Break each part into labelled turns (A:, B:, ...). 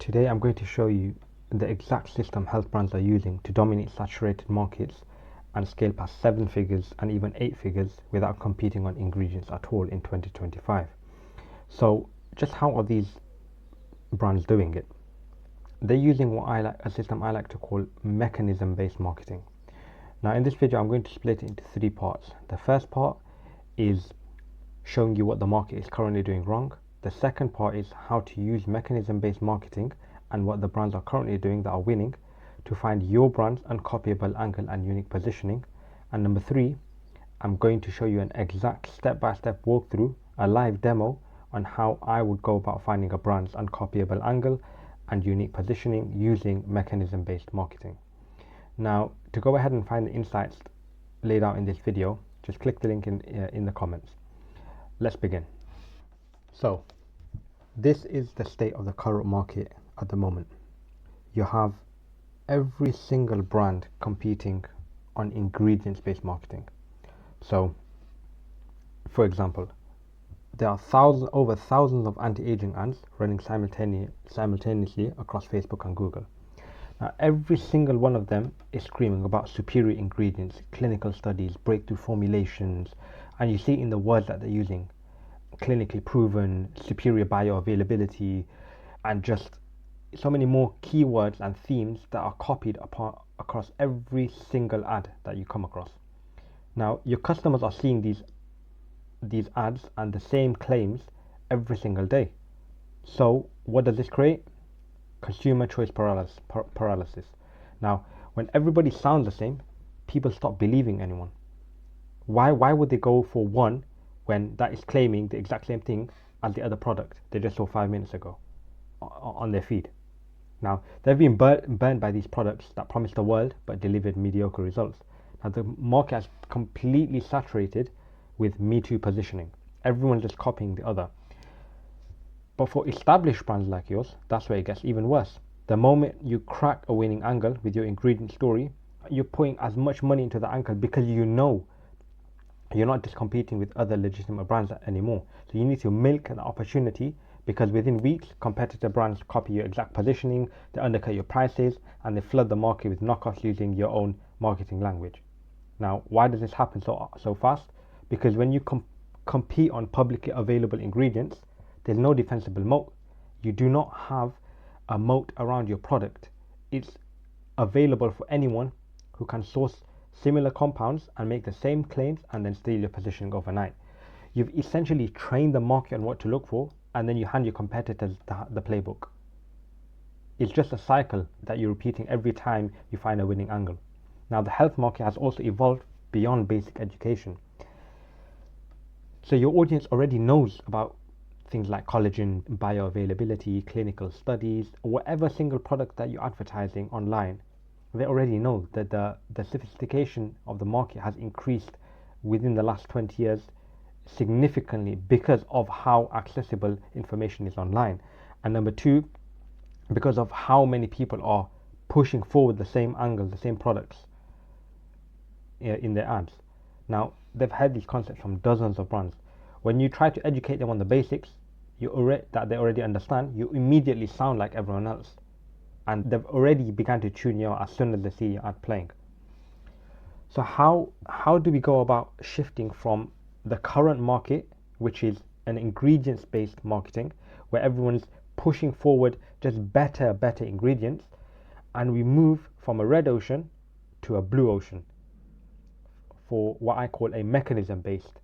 A: Today I'm going to show you the exact system health brands are using to dominate saturated markets and scale past 7 figures and even 8 figures without competing on ingredients at all in 2025. So just how are these brands doing it? They're using a system I like to call mechanism-based marketing. Now in this video I'm going to split it into 3 parts. The first part is showing you what the market is currently doing wrong. The second part is how to use mechanism-based marketing and what the brands are currently doing that are winning to find your brand's uncopyable angle and unique positioning. And number 3, I'm going to show you an exact step-by-step walkthrough, a live demo on how I would go about finding a brand's uncopyable angle and unique positioning using mechanism-based marketing. Now, to go ahead and find the insights laid out in this video, just click the link in the comments. Let's begin. So, this is the state of the current market at the moment. You have every single brand competing on ingredients-based marketing. So, for example, there are over thousands of anti-aging ads running simultaneously across Facebook and Google. Now, every single one of them is screaming about superior ingredients, clinical studies, breakthrough formulations, and you see in the words that they're using, clinically proven, superior bioavailability, and just so many more keywords and themes that are copied across every single ad that you come across. Now, your customers are seeing these ads and the same claims every single day. So what does this create? Consumer choice paralysis. Now, when everybody sounds the same, people stop believing anyone. Why would they go for one when that is claiming the exact same thing as the other product they just saw 5 minutes ago on their feed? Now, they've been burned by these products that promised the world but delivered mediocre results. Now, the market has completely saturated with Me Too positioning. Everyone's just copying the other. But for established brands like yours, that's where it gets even worse. The moment you crack a winning angle with your ingredient story, you're putting as much money into the angle because you know you're not just competing with other legitimate brands anymore. So you need to milk an opportunity, because within weeks, competitor brands copy your exact positioning, they undercut your prices, and they flood the market with knockoffs using your own marketing language. Now, why does this happen so fast? Because when you compete on publicly available ingredients, there's no defensible moat. You do not have a moat around your product. It's available for anyone who can source similar compounds and make the same claims and then steal your positioning overnight. You've essentially trained the market on what to look for, and then you hand your competitors the playbook. It's just a cycle that you're repeating every time you find a winning angle. Now, the health market has also evolved beyond basic education. So your audience already knows about things like collagen, bioavailability, clinical studies, whatever single product that you're advertising online. They already know that the sophistication of the market has increased within the last 20 years significantly because of how accessible information is online. And number 2, because of how many people are pushing forward the same angle, the same products in their ads. Now, they've had these concepts from dozens of brands. When you try to educate them on the basics that they already understand, you immediately sound like everyone else. And they've already begun to tune you out as soon as they see your ad playing. So how do we go about shifting from the current market, which is an ingredients-based marketing, where everyone's pushing forward just better ingredients, and we move from a red ocean to a blue ocean for what I call a mechanism-based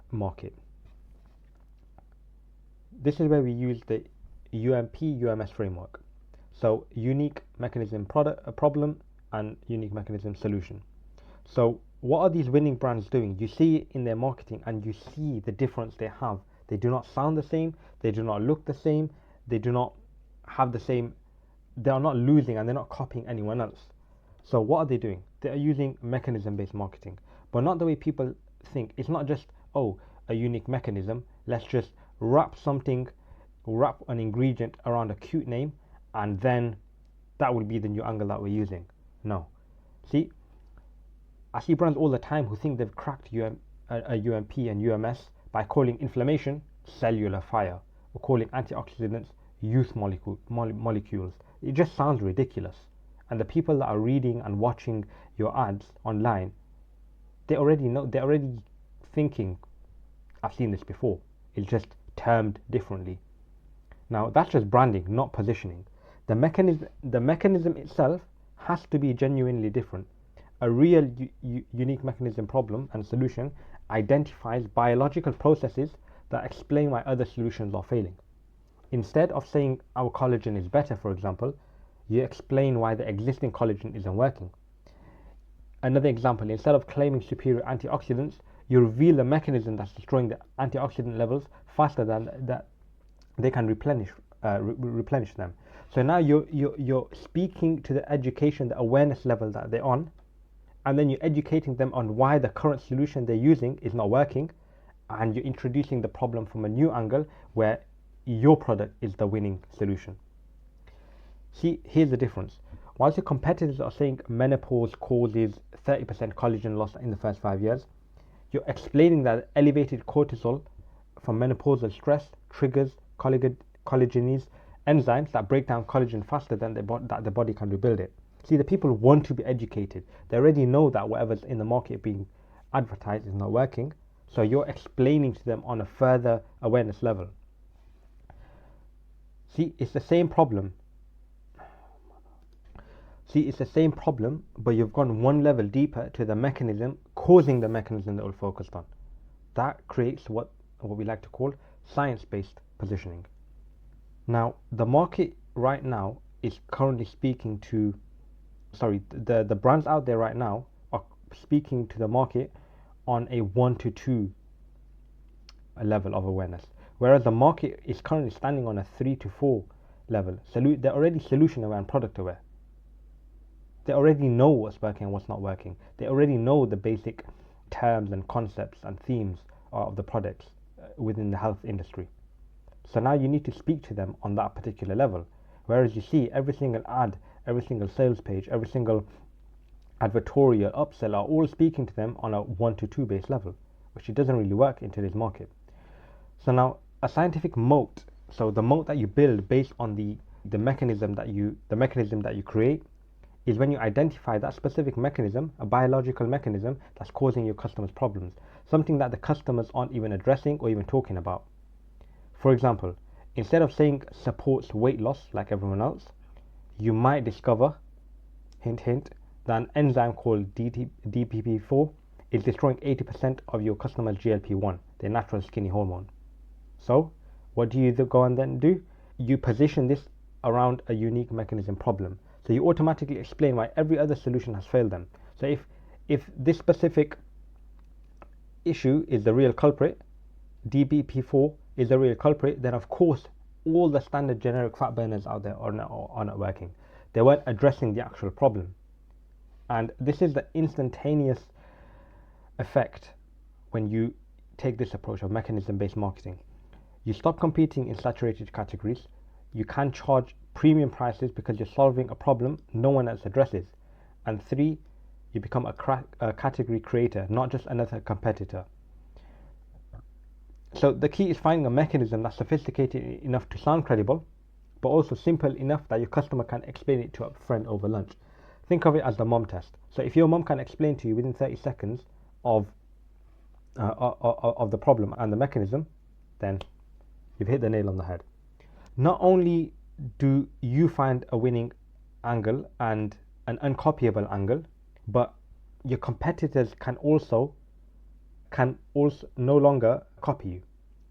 A: market? This is where we use the UMP-UMS framework. So unique mechanism problem and unique mechanism solution. So what are these winning brands doing? You see it in their marketing and you see the difference they have. They do not sound the same, they do not look the same, they do not have the same, they are not losing and they're not copying anyone else. So what are they doing? They are using mechanism-based marketing, but not the way people think. It's not just, oh, a unique mechanism, let's just wrap an ingredient around a cute name and then that would be the new angle that we're using. No. See, I see brands all the time who think they've cracked a UMP and UMS by calling inflammation cellular fire, or calling antioxidants youth molecules. It just sounds ridiculous. And the people that are reading and watching your ads online, they already know, they're already thinking, I've seen this before. It's just termed differently. Now that's just branding, not positioning. The mechanism itself has to be genuinely different. A real unique mechanism problem and solution identifies biological processes that explain why other solutions are failing. Instead of saying our collagen is better, for example, you explain why the existing collagen isn't working. Another example, instead of claiming superior antioxidants, you reveal the mechanism that's destroying the antioxidant levels faster than that they can replenish them. So now you're speaking to the education, the awareness level that they're on, and then you're educating them on why the current solution they're using is not working, and you're introducing the problem from a new angle where your product is the winning solution. See, here's the difference. Whilst your competitors are saying menopause causes 30% collagen loss in the first 5 years, you're explaining that elevated cortisol from menopausal stress triggers collagenase enzymes that break down collagen faster than the body can rebuild it. See, the people want to be educated. They already know that whatever's in the market being advertised is not working, so you're explaining to them on a further awareness level. See, it's the same problem. But you've gone one level deeper to the mechanism, causing the mechanism that we're focused on. That creates what we like to call science-based positioning. Now, the market right now is currently speaking to, the brands out there right now are speaking to the market on a 1 to 2 level of awareness, whereas the market is currently standing on a 3 to 4 level. They're already solution aware and product aware. They already know what's working and what's not working. They already know the basic terms and concepts and themes of the products within the health industry. So now you need to speak to them on that particular level. Whereas you see every single ad, every single sales page, every single advertorial, upsell are all speaking to them on a 1 to 2 base level, which it doesn't really work in today's market. So now a scientific moat, so the moat that you build based on the mechanism that you create, is when you identify that specific mechanism, a biological mechanism that's causing your customers problems, something that the customers aren't even addressing or even talking about. For example, instead of saying supports weight loss like everyone else, you might discover, hint hint, that an enzyme called DPP4 is destroying 80% of your customers' GLP-1, their natural skinny hormone. So what do you go and then do? You position this around a unique mechanism problem. So you automatically explain why every other solution has failed them. So if this specific issue is the real culprit, DPP4 is the real culprit, then of course all the standard generic fat burners out there are not working. They weren't addressing the actual problem. And this is the instantaneous effect when you take this approach of mechanism-based marketing. You stop competing in saturated categories. You can charge premium prices because you're solving a problem no one else addresses. And 3, you become a category creator, not just another competitor. So the key is finding a mechanism that's sophisticated enough to sound credible, but also simple enough that your customer can explain it to a friend over lunch. Think of it as the mom test. So if your mom can explain to you within 30 seconds of the problem and the mechanism, then you've hit the nail on the head. Not only do you find a winning angle and an uncopyable angle, but your competitors can also no longer copy you,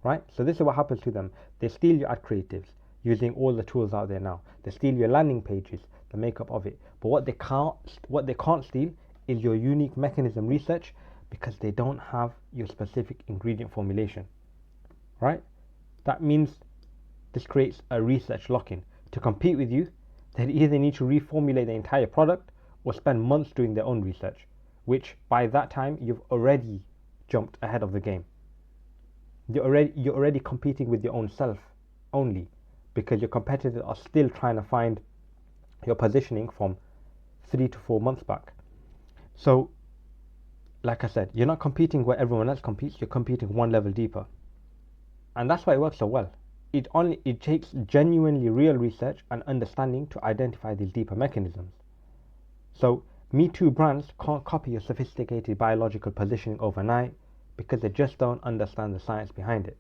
A: right? So this is what happens to them. They steal your ad creatives using all the tools out there now. They steal your landing pages, the makeup of it. But what they can't steal is your unique mechanism research, because they don't have your specific ingredient formulation, right? That means this creates a research lock-in. To compete with you, they either need to reformulate the entire product or spend months doing their own research, which by that time you've already jumped ahead of the game. You're already competing with your own self only, because your competitors are still trying to find your positioning from 3 to 4 months back. So like I said, you're not competing where everyone else competes, you're competing one level deeper. And that's why it works so well. it takes genuinely real research and understanding to identify these deeper mechanisms. So Me Too brands can't copy your sophisticated biological positioning overnight because they just don't understand the science behind it.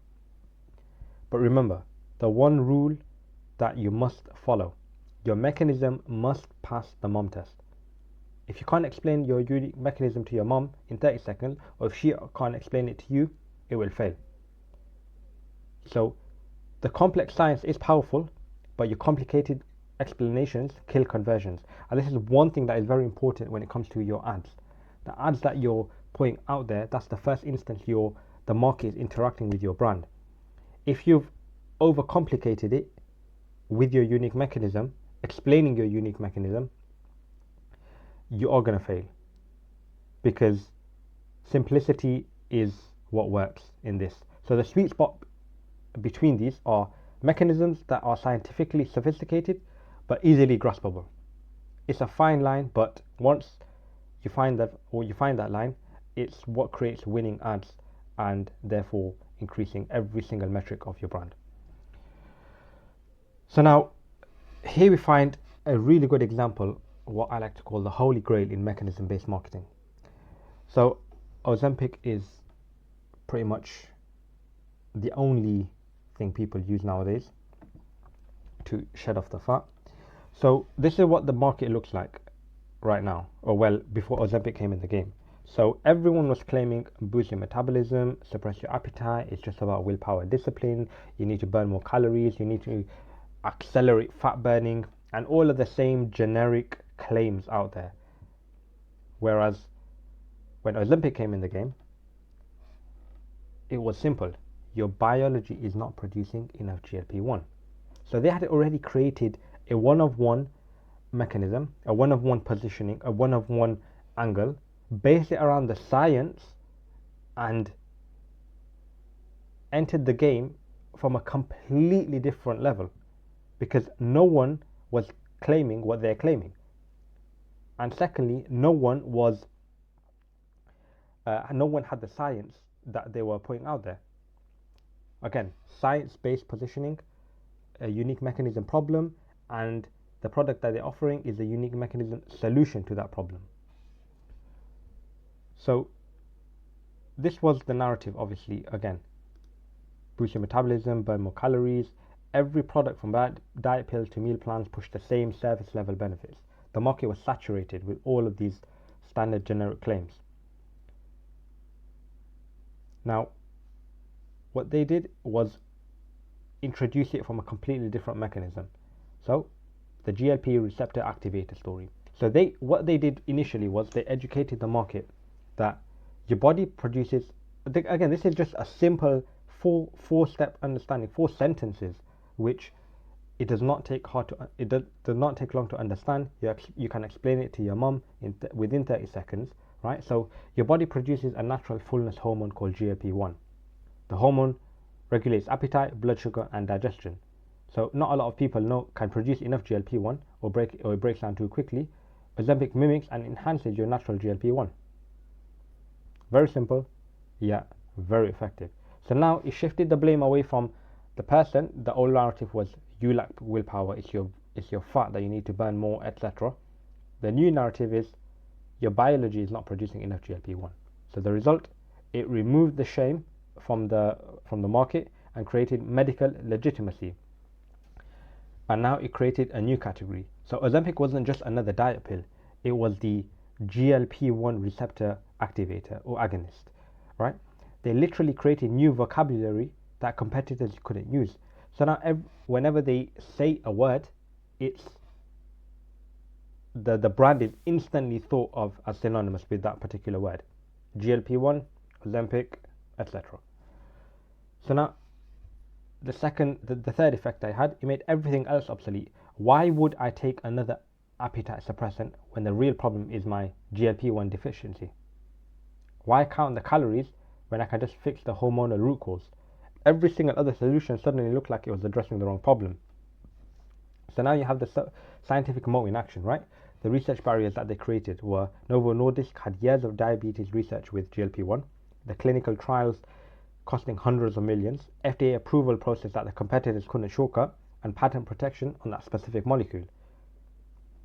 A: But remember, the one rule that you must follow: your mechanism must pass the mom test. If you can't explain your unique mechanism to your mom in 30 seconds, or if she can't explain it to you, it will fail. So the complex science is powerful, but your complicated explanations kill conversions. And this is one thing that is very important when it comes to your ads. The ads that you're putting out there, that's the first instance the market is interacting with your brand. If you've overcomplicated it with your unique mechanism, explaining your unique mechanism, you are going to fail, because simplicity is what works in this. So the sweet spot between these are mechanisms that are scientifically sophisticated but easily graspable. It's a fine line, but once you find that line, it's what creates winning ads and therefore increasing every single metric of your brand. So now here we find a really good example, what I like to call the holy grail in mechanism-based marketing. So Ozempic is pretty much the only thing people use nowadays to shed off the fat. So this is what the market looks like right now, or well, before Ozempic came in the game. So everyone was claiming boost your metabolism, suppress your appetite, it's just about willpower, discipline, you need to burn more calories, you need to accelerate fat burning, and all of the same generic claims out there. Whereas when Ozempic came in the game, it was simple: your biology is not producing enough GLP-1. So they had already created a one-of-one mechanism, a one-of-one positioning, a one-of-one angle, based it around the science, and entered the game from a completely different level, because no one was claiming what they're claiming. And secondly, no one had the science that they were putting out there. Again, science-based positioning, a unique mechanism problem, and the product that they're offering is a unique mechanism solution to that problem. So this was the narrative, obviously. Again, boost your metabolism, burn more calories. Every product from diet pills to meal plans pushed the same surface level benefits. The market was saturated with all of these standard generic claims. Now, what they did was introduce it from a completely different mechanism. So the GLP receptor activator story. So what they did initially was they educated the market that your body produces, again, this is just a simple four-step understanding, 4 sentences, which it does not take long to understand. You can explain it to your mom within 30 seconds, right? So your body produces a natural fullness hormone called GLP-1. The hormone regulates appetite, blood sugar, and digestion. So not a lot of people can produce enough GLP-1 or it breaks down too quickly. Ozempic mimics and enhances your natural GLP-1. Very simple, yet very effective. So now it shifted the blame away from the person. The old narrative was you lack willpower, it's your fat that you need to burn more, etc. The new narrative is your biology is not producing enough GLP-1. So the result, it removed the shame from the market and created medical legitimacy. And now it created a new category. So Ozempic wasn't just another diet pill, it was the GLP-1 receptor activator or agonist, right? They literally created new vocabulary that competitors couldn't use. So now whenever they say a word, it's the brand is instantly thought of as synonymous with that particular word. GLP-1, Ozempic, etc. So now the third effect I had, it made everything else obsolete. Why would I take another appetite suppressant when the real problem is my GLP-1 deficiency? Why count the calories when I can just fix the hormonal root cause? Every single other solution suddenly looked like it was addressing the wrong problem. So now you have the scientific moat in action, right? The research barriers that they created were Novo Nordisk had years of diabetes research with GLP-1. The clinical trials costing hundreds of millions, FDA approval process that the competitors couldn't shortcut, and patent protection on that specific molecule.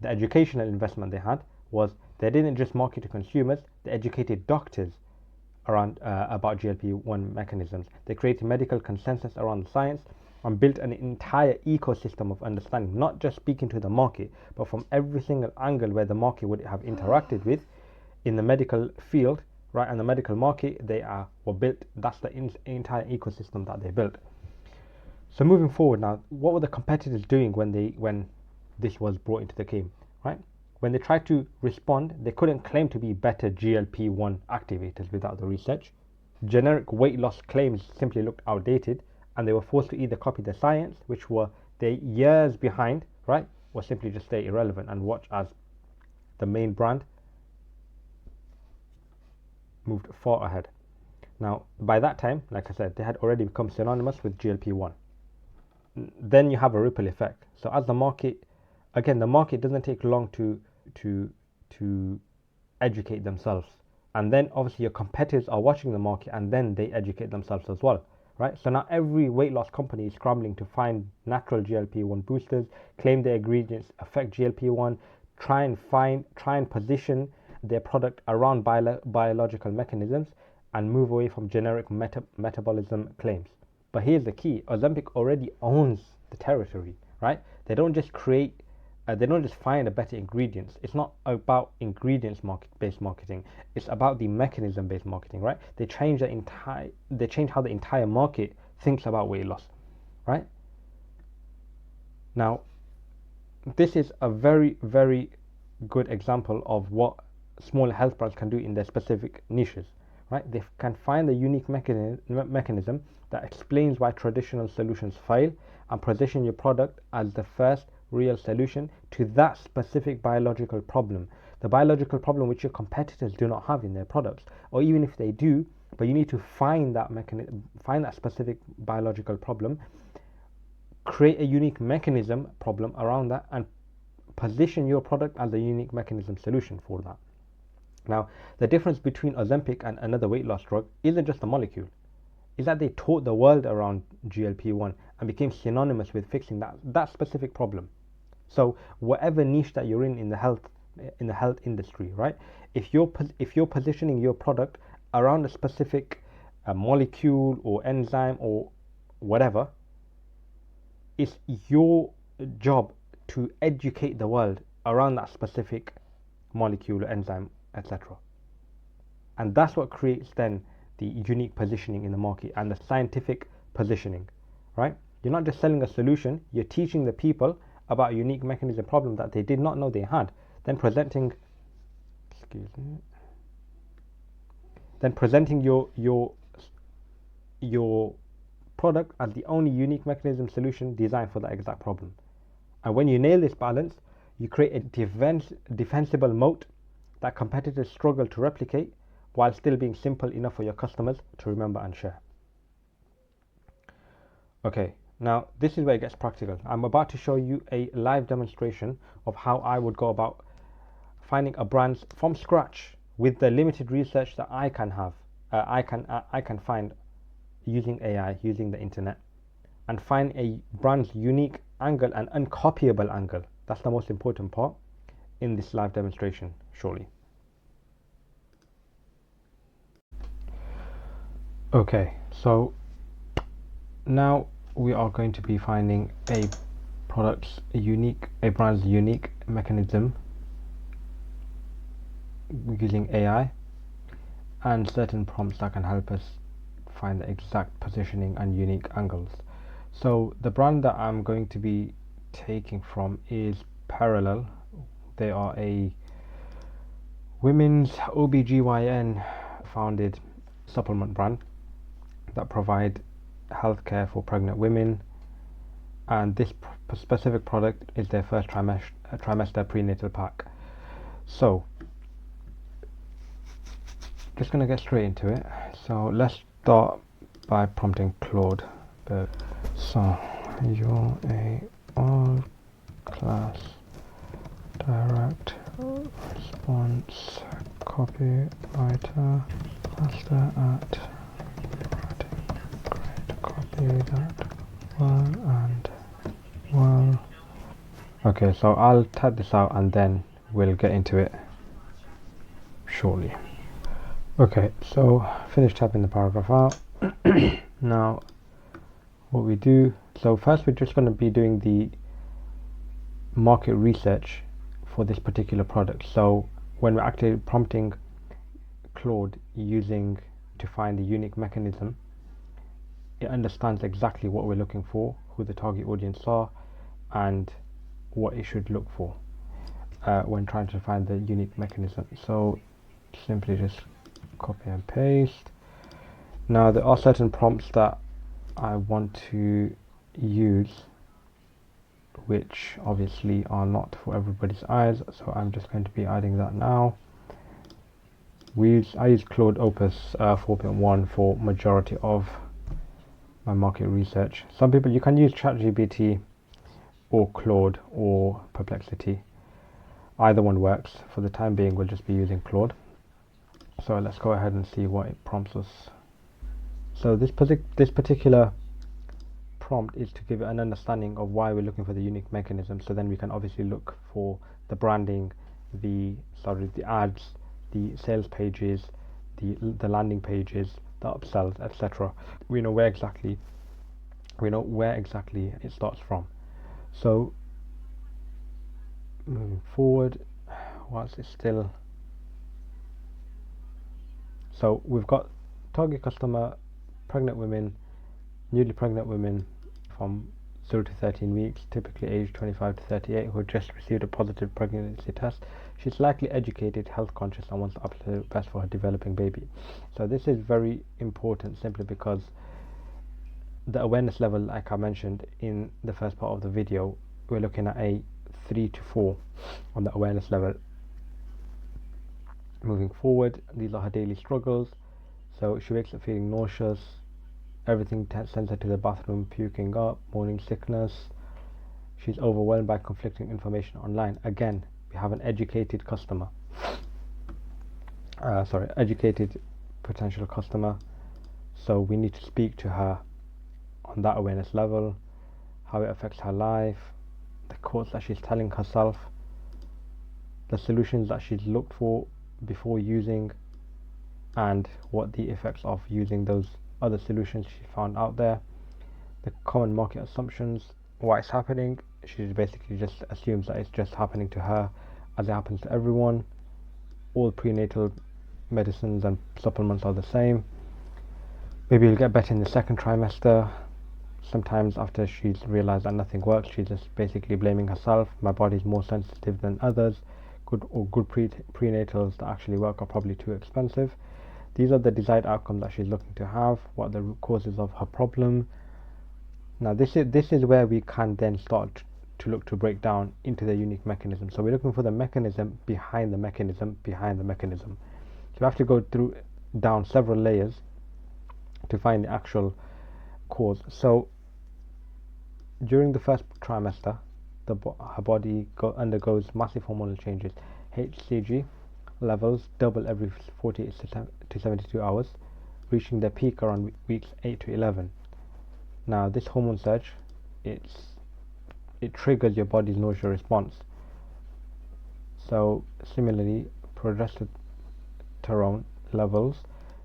A: The educational investment they had was they didn't just market to consumers, they educated doctors around about GLP-1 mechanisms. They created medical consensus around the science and built an entire ecosystem of understanding, not just speaking to the market, but from every single angle where the market would have interacted with in the medical field, right? And the medical market, were built. That's the entire ecosystem that they built. So moving forward now, what were the competitors doing when this was brought into the game, right? When they tried to respond, they couldn't claim to be better GLP-1 activators without the research. Generic weight loss claims simply looked outdated, and they were forced to either copy the science, which were they years behind, right, or simply just stay irrelevant and watch as the main brand moved far ahead. Now, by that time, like I said, they had already become synonymous with GLP-1. Then you have a ripple effect. So as the market doesn't take long to educate themselves, and then obviously your competitors are watching the market, and then they educate themselves as well, right? So now every weight loss company is scrambling to find natural GLP-1 boosters, claim their ingredients affect GLP-1, try and position their product around biological mechanisms, and move away from generic metabolism claims. But here's the key: Ozempic already owns the territory, right? They don't just find a better ingredients. It's not about ingredients based marketing. It's about the mechanism based marketing, right? They change how the entire market thinks about weight loss, right? Now, this is a very, very good example of what small health brands can do in their specific niches, right? They can find the unique mechanism that explains why traditional solutions fail and position your product as the first real solution to that specific biological problem. The biological problem which your competitors do not have in their products, or even if they do, but you need to find that specific biological problem, create a unique mechanism problem around that, and position your product as a unique mechanism solution for that. Now, the difference between Ozempic and another weight loss drug isn't just the molecule. Is that they taught the world around GLP-1 and became synonymous with fixing that specific problem. So whatever niche that you're in the health industry, right? If you're positioning your product around a specific molecule or enzyme or whatever, it's your job to educate the world around that specific molecule, enzyme, etc. And that's what creates then the unique positioning in the market and the scientific positioning, right? You're not just selling a solution, you're teaching the people about a unique mechanism problem that they did not know they had, then presenting your product as the only unique mechanism solution designed for that exact problem. And when you nail this balance, you create a defensible moat that competitors struggle to replicate, while still being simple enough for your customers to remember and share. Okay, now this is where it gets practical. I'm about to show you a live demonstration of how I would go about finding a brand from scratch with the limited research that I can have. I can find using AI, using the internet, and find a brand's unique angle and uncopyable angle. That's the most important part in this live demonstration shortly. Okay, so now we are going to be finding a brand's unique mechanism using AI and certain prompts that can help us find the exact positioning and unique angles. So the brand that I'm going to be taking from is Parallel. They are a women's OBGYN founded supplement brand that provide healthcare for pregnant women, and this specific product is their first trimester prenatal pack. So just gonna get straight into it. So let's start by prompting Claude. So you're a all-class direct response copywriter, master at writing do that one and one. Okay, so I'll type this out and then we'll get into it shortly. Okay, so finish typing the paragraph out. Now what we do, so first we're just going to be doing the market research for this particular product. So when we're actually prompting Claude using to find the unique mechanism, it understands exactly what we're looking for, who the target audience are, and what it should look for when trying to find the unique mechanism. So simply just copy and paste. Now there are certain prompts that I want to use which obviously are not for everybody's eyes, so I'm just going to be adding that now. I use Claude Opus 4.1 for majority of my market research. Some people, you can use ChatGPT or Claude or Perplexity. Either one works. For the time being, we'll just be using Claude. So let's go ahead and see what it prompts us. So this particular prompt is to give it an understanding of why we're looking for the unique mechanism, so then we can obviously look for the branding, the ads, the sales pages, the landing pages, the upsells, etc. We know where exactly it starts from. So moving forward, whilst it's still, so we've got target customer, pregnant women, newly pregnant women from 0 to 13 weeks, typically aged 25 to 38, who just received a positive pregnancy test. She's likely educated, health conscious, and wants the absolute best for her developing baby. So this is very important simply because the awareness level, like I mentioned in the first part of the video, we're looking at a 3 to 4 on the awareness level. Moving forward, these are her daily struggles. So she wakes up feeling nauseous, everything sends her to the bathroom, puking up, morning sickness. She's overwhelmed by conflicting information online. Again, we have an educated customer. Educated potential customer. So we need to speak to her on that awareness level, how it affects her life, the quotes that she's telling herself, the solutions that she's looked for before using, and what the effects of using those other solutions she found out there, the common market assumptions, why it's happening. She basically just assumes that it's just happening to her as it happens to everyone. All prenatal medicines and supplements are the same. Maybe you'll get better in the second trimester. Sometimes after she's realized that nothing works, she's just basically blaming herself. My body's more sensitive than others. Good prenatals that actually work are probably too expensive. These are the desired outcomes that she's looking to have. What are the root causes of her problem? Now this is where we can then start to look to break down into the unique mechanism. So we're looking for the mechanism behind the mechanism behind the mechanism. So we have to go down several layers to find the actual cause. So during the first trimester, her body undergoes massive hormonal changes. HCG levels double every 48 to 72 hours, reaching their peak around weeks 8 to 11. Now this hormone surge, it triggers your body's nausea response. So similarly, progesterone levels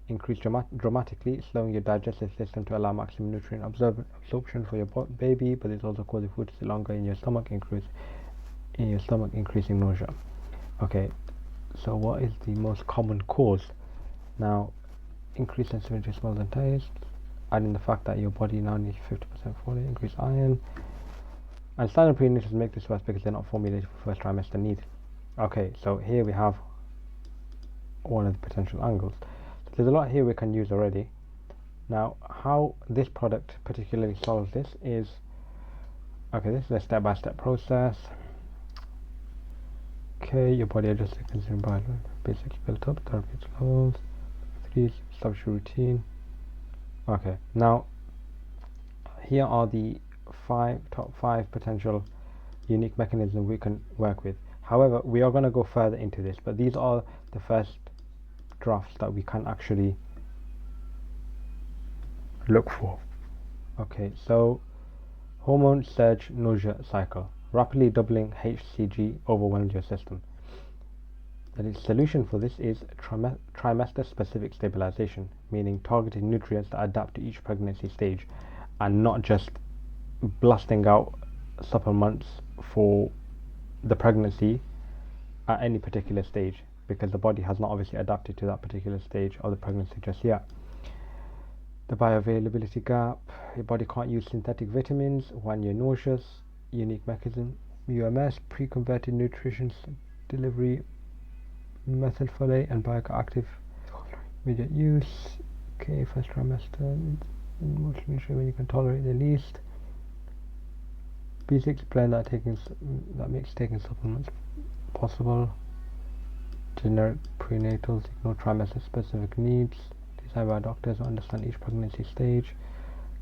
A: increase dramatically, slowing your digestive system to allow maximum nutrient absorption for your baby, but it also causes food to stay longer in your stomach, increasing nausea. Okay, so what is the most common cause? Now, increased sensitivity to smells and tastes, adding the fact that your body now needs 50% folate, increased iron, and standard prenatals make this worse because they're not formulated for first trimester need. Okay, so here we have one of the potential angles. There's a lot here we can use already. Now, how this product particularly solves this is, okay, this is a step-by-step process. Okay, your body adjusts to consume biology, basically built up, therapeutic levels, 3, establish routine. Okay, now, here are the top 5 potential unique mechanisms we can work with. However, we are going to go further into this, but these are the first drafts that we can actually look for. Okay, so hormone surge nausea cycle. Rapidly doubling HCG overwhelms your system. The solution for this is trimester-specific stabilization, meaning targeting nutrients that adapt to each pregnancy stage and not just blasting out supplements for the pregnancy at any particular stage, because the body has not obviously adapted to that particular stage of the pregnancy just yet. The bioavailability gap, your body can't use synthetic vitamins when you're nauseous, unique mechanism, UMS, pre-converted nutrition delivery, methylfolate and bioactive immediate use. Okay, first trimester, most nutrients when you can tolerate the least. B6 blend that makes taking supplements possible. Generic prenatals ignore trimester specific needs. Designed by doctors who understand each pregnancy stage.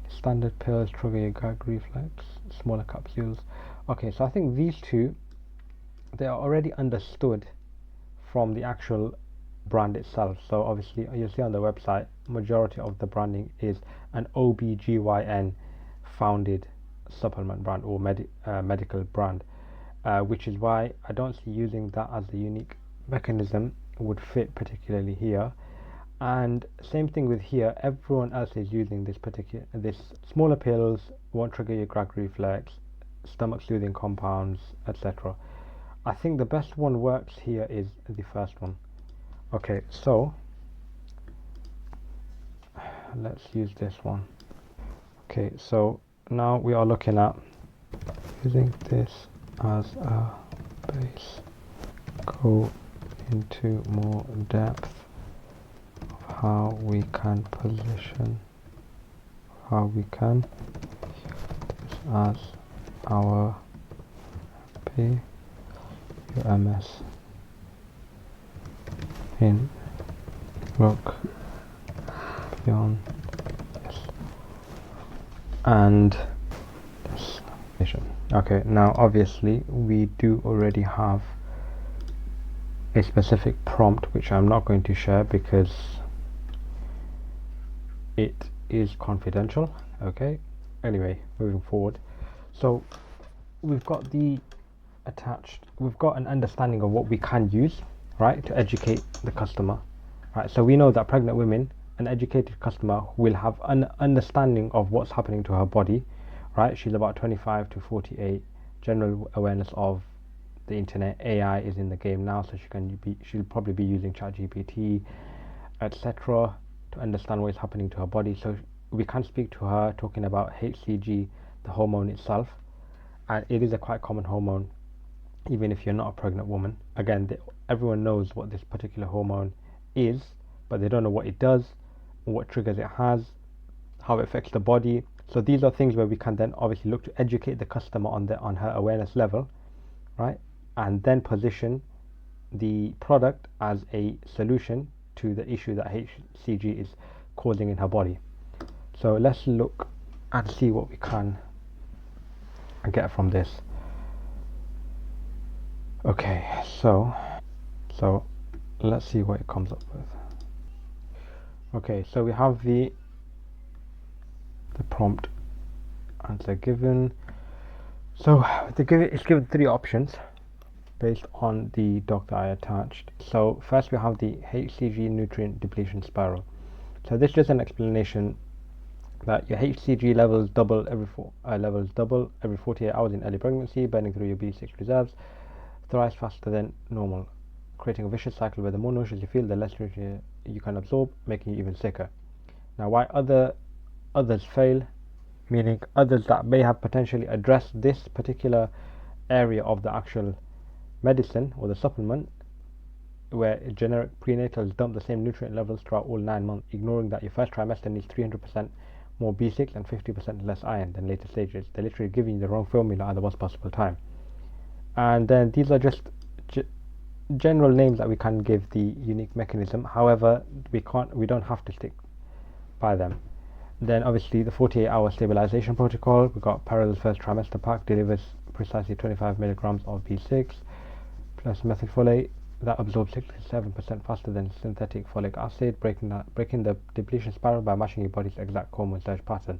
A: Standard pills trigger your gag reflex. Smaller capsules. Okay, so I think these two, they are already understood from the actual brand itself. So obviously you'll see on the website, majority of the branding is an OBGYN founded supplement brand or medical brand, which is why I don't see using that as a unique mechanism would fit particularly here. And same thing with here, everyone else is using this smaller pills, won't trigger your gag reflex, stomach soothing compounds, etc. I think the best one works here is the first one. Okay, so let's use this one. Okay, so now we are looking at using this as a base. Go into more depth of how we can position, how we can this as our PUMS in look beyond this and this. Okay, now obviously we do already have a specific prompt which I'm not going to share because it is confidential. Okay, anyway, moving forward, so we've got we've got an understanding of what we can use, right, to educate the customer, right? So we know that pregnant women, an educated customer will have an understanding of what's happening to her body, right? She's about 25 to 48, general awareness of the internet. AI is in the game now, so she'll probably be using ChatGPT, etc., to understand what is happening to her body. So we can speak to her talking about HCG, the hormone itself, and it is a quite common hormone even if you're not a pregnant woman. Again, everyone knows what this particular hormone is, but they don't know what it does, what triggers it has, how it affects the body. So these are things where we can then obviously look to educate the customer on her awareness level, right? And then position the product as a solution to the issue that HCG is causing in her body. So let's look and see what we can get from this. Okay, so let's see what it comes up with. Okay, so we have the prompt answer given. So it's given 3 options based on the doc that I attached. So first we have the HCG nutrient depletion spiral. So this is just an explanation that your HCG levels double every 48 hours in early pregnancy, burning through your B6 reserves thrice faster than normal, creating a vicious cycle where the more nauseous you feel, the less nutrient you can absorb, making you even sicker. Now, why others fail, meaning others that may have potentially addressed this particular area of the actual medicine or the supplement, where generic prenatals dump the same nutrient levels throughout all 9 months, ignoring that your first trimester needs 300% more B6 and 50% less iron than later stages. They're literally giving you the wrong formula at the worst possible time. And then these are just general names that we can give the unique mechanism. However, we don't have to stick by them. Then obviously the 48-hour stabilization protocol. We've got parallel first trimester pack, delivers precisely 25 milligrams of B6 plus methylfolate that absorbs 67% faster than synthetic folic acid, breaking the depletion spiral by matching your body's exact hormone surge pattern.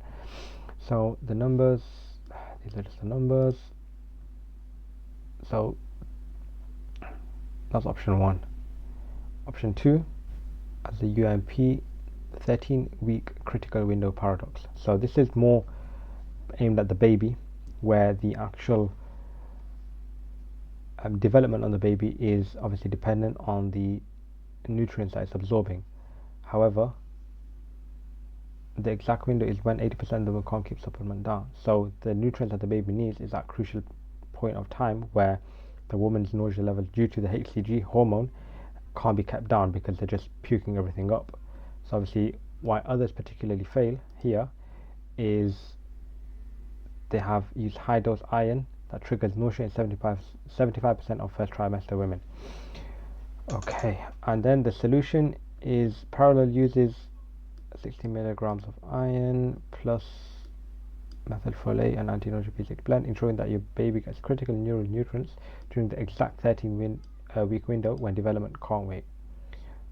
A: So the numbers, these are just the numbers. So that's option 1. Option 2 as the UMP 13-week critical window paradox. So this is more aimed at the baby, where the actual development on the baby is obviously dependent on the nutrients that it's absorbing. However, the exact window is when 80% of the women can't keep supplement down. So the nutrients that the baby needs is that crucial point of time where the woman's nausea levels due to the HCG hormone can't be kept down because they're just puking everything up. So obviously why others particularly fail here is they have used high dose iron that triggers nausea in 75% of first trimester women. Okay, and then the solution is parallel uses 60 milligrams of iron plus methylfolate and anti-nausea P6 blend, ensuring that your baby gets critical neural nutrients during the exact 13-week window when development can't wait.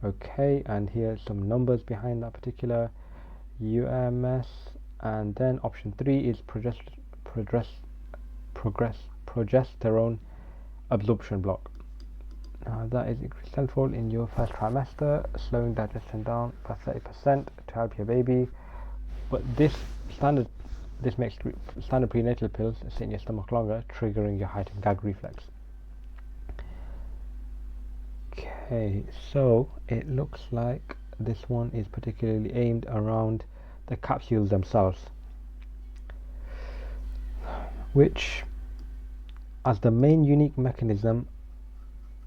A: Okay, and here's some numbers behind that particular UMS. And then option 3 is progesterone absorption block. Now that is central in your first trimester, slowing digestion down by 30% to help your baby. But this makes standard prenatal pills sit in your stomach longer, triggering your heightened gag reflex. Okay, so it looks like this one is particularly aimed around the capsules themselves, which as the main unique mechanism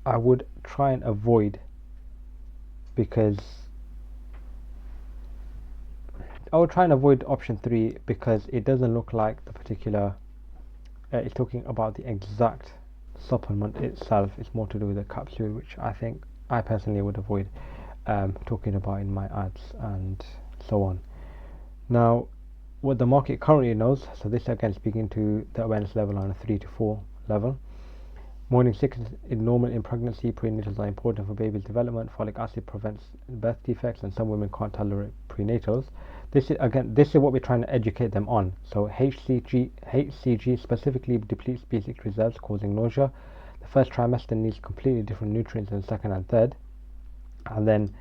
A: I would try and avoid, because I would try and avoid option 3 because it doesn't look like the particular it's talking about the exact supplement itself. It's more to do with the capsule, which I personally would avoid talking about in my ads and so on. Now what the market currently knows, so this again speaking to the awareness level on a 3 to 4 level. Morning sickness is normal in pregnancy. Prenatals are important for baby's development. Folic acid prevents birth defects, and some women can't tolerate prenatals. This is what we're trying to educate them on. So HCG specifically depletes B6 reserves, causing nausea. The first trimester needs completely different nutrients than the second and third, and then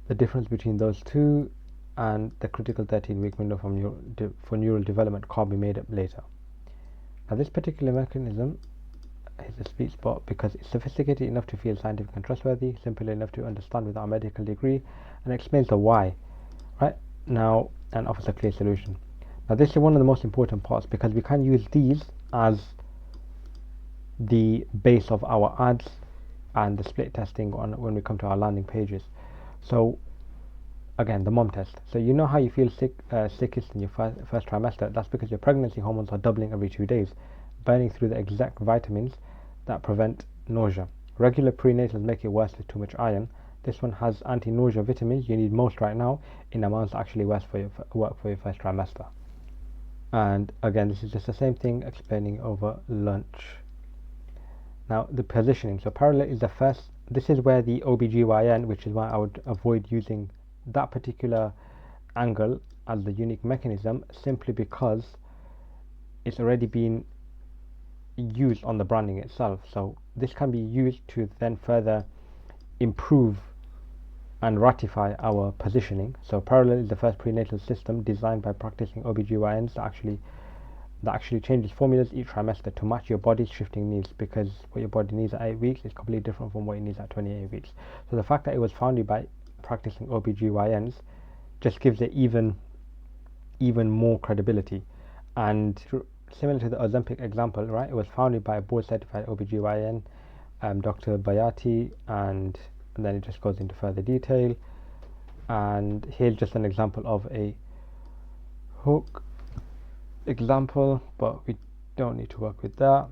A: the difference between those two and the critical 13-week window for neural development can't be made up later. Now this particular mechanism is a sweet spot because it's sophisticated enough to feel scientific and trustworthy, simple enough to understand without a medical degree, and explains the why, right? Now, and offers a clear solution. Now this is one of the most important parts because we can use these as the base of our ads and the split testing when we come to our landing pages. So again, the mom test. So you know how you feel sickest in your first trimester. That's because your pregnancy hormones are doubling every 2 days, burning through the exact vitamins that prevent nausea. Regular prenatals make it worse with too much iron. This one has anti-nausea vitamins you need most right now in amounts that actually work for your first trimester. And again, this is just the same thing explaining over lunch. Now the positioning. So parallel is the first. This is where the OBGYN, which is why I would avoid using that particular angle as the unique mechanism, simply because it's already been used on the branding itself. So this can be used to then further improve and ratify our positioning. So parallel is the first prenatal system designed by practicing OBGYNs that actually changes formulas each trimester to match your body's shifting needs, because what your body needs at 8 weeks is completely different from what it needs at 28 weeks. So the fact that it was founded by practicing OBGYNs just gives it even more credibility. And similar to the Ozempic example, right? It was founded by a board certified OBGYN, Dr. Bayati, and then it just goes into further detail. And here's just an example of a hook example, but we don't need to work with that.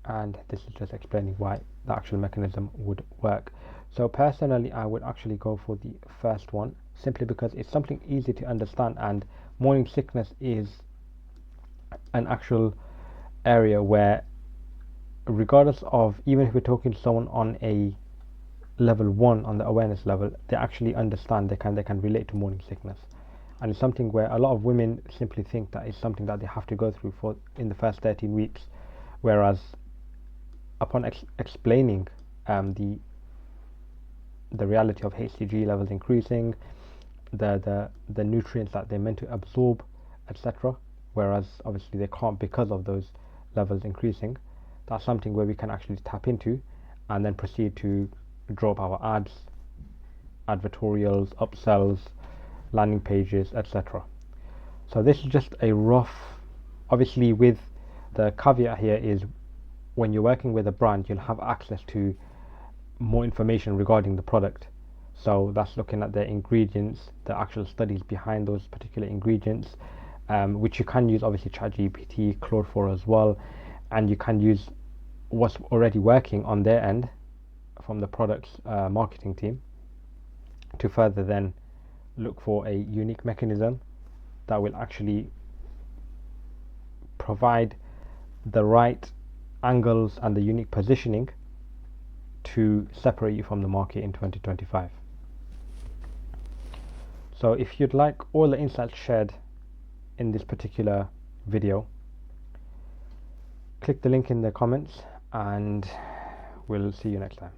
A: And this is just explaining why the actual mechanism would work. So personally, I would actually go for the first one, simply because it's something easy to understand, and morning sickness is an actual area where, regardless of, even if we're talking to someone on a level 1 on the awareness level, they actually understand, they can relate to morning sickness. and it's something where a lot of women simply think that it's something that they have to go through for in the first 13 weeks, whereas upon explaining the reality of HCG levels increasing, the nutrients that they're meant to absorb, etc., whereas obviously they can't because of those levels increasing, that's something where we can actually tap into and then proceed to draw up our ads, advertorials, upsells, landing pages, etc. So this is just a rough, obviously with the caveat here is when you're working with a brand, you'll have access to more information regarding the product. So that's looking at the ingredients, the actual studies behind those particular ingredients, which you can use obviously ChatGPT, Claude 4 as well, and you can use what's already working on their end from the product's marketing team to further then look for a unique mechanism that will actually provide the right angles and the unique positioning to separate you from the market in 2025. So if you'd like all the insights shared in this particular video, click the link in the comments and we'll see you next time.